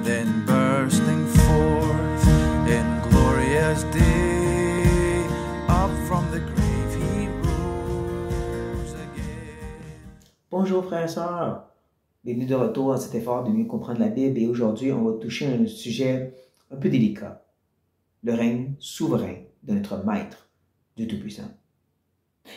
then bursting forth in glorious day, up from the grave he rose again. Bonjour frères et sœurs, bienvenue de retour dans cet effort de mieux comprendre la Bible et aujourd'hui on va toucher à un sujet un peu délicat, le règne souverain de notre Maître, Dieu Tout-Puissant.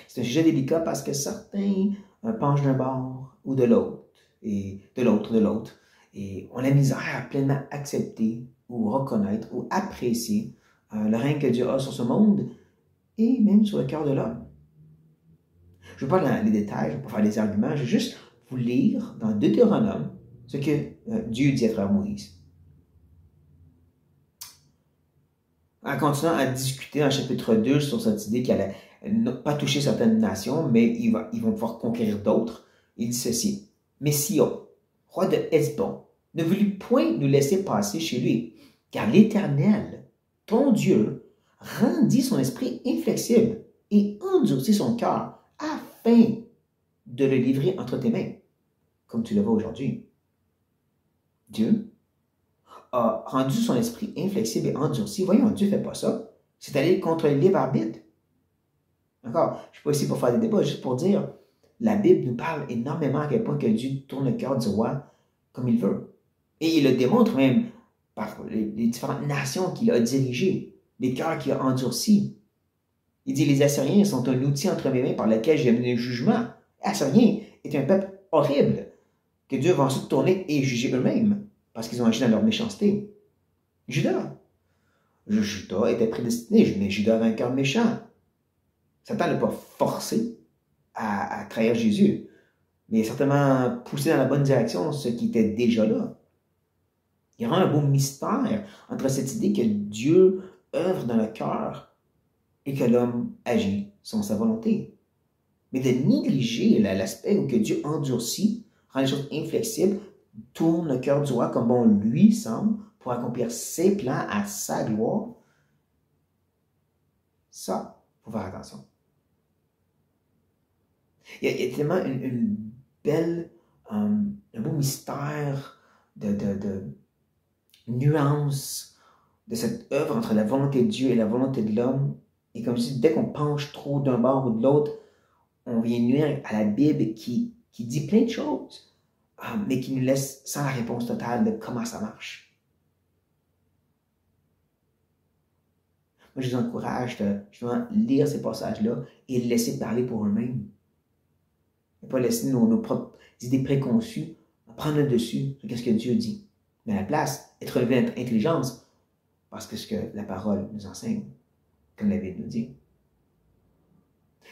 C'est un sujet délicat parce que certains penchent d'un bord ou de l'autre, et de l'autre, et ont la misère à pleinement accepter ou reconnaître ou apprécier le règne que Dieu a sur ce monde et même sur le cœur de l'homme. Je ne vais pas dans les détails, je ne vais pas faire des arguments, je vais juste vous lire dans Deutéronome ce que Dieu dit à travers Moïse. En continuant à discuter dans le chapitre 2 sur cette idée qu'elle n'allait pas toucher certaines nations, mais ils vont pouvoir conquérir d'autres, il dit ceci. Mais Sion, roi de Hesbon, ne voulut point nous laisser passer chez lui, car l'Éternel, ton Dieu, rendit son esprit inflexible et endurcit son cœur afin de le livrer entre tes mains, comme tu le vois aujourd'hui. Dieu a rendu son esprit inflexible et endurci. Voyons, Dieu ne fait pas ça. C'est aller contre le libre arbitre. Encore, je ne suis pas ici pour faire des débats, juste pour dire, la Bible nous parle énormément à quel point que Dieu tourne le cœur du roi comme il veut. Et il le démontre même par les différentes nations qu'il a dirigées, les cœurs qu'il a endurcis. Il dit, les Assyriens sont un outil entre mes mains par lequel j'ai mené le jugement. Assyriens est un peuple horrible que Dieu va ensuite tourner et juger eux-mêmes parce qu'ils ont agi dans leur méchanceté. Judas était prédestiné, mais Judas avait un cœur méchant. Satan ne l'a pas forcé à trahir Jésus, mais certainement poussé dans la bonne direction ce qui était déjà là. Il y aura un beau mystère entre cette idée que Dieu œuvre dans le cœur et que l'homme agit selon sa volonté. Mais de négliger l'aspect où que Dieu endurcit, rend les choses inflexibles, tourne le cœur du roi comme bon lui semble pour accomplir ses plans à sa gloire, ça, il faut faire attention. Il y a tellement une belle, un beau mystère de nuance de cette œuvre entre la volonté de Dieu et la volonté de l'homme. Et comme je dis, dès qu'on penche trop d'un bord ou de l'autre, on vient nuire à la Bible qui dit plein de choses, mais qui nous laisse sans la réponse totale de comment ça marche. Moi, je vous encourage de justement lire ces passages-là et les laisser parler pour eux-mêmes. Et pas laisser nos propres idées préconçues prendre le dessus sur ce que Dieu dit. Mais à la place, être relevé notre intelligence parce que ce que la parole nous enseigne, comme la Bible nous dit.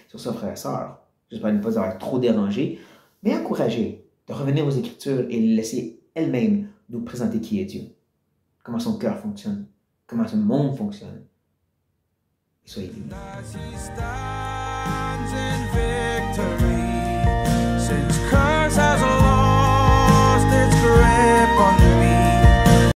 Sur ça, frères et sœurs, j'espère ne pas avoir trop dérangé, mais encourager de revenir aux Écritures et laisser elles-mêmes nous présenter qui est Dieu, comment son cœur fonctionne, comment ce monde fonctionne. Et soyez libres.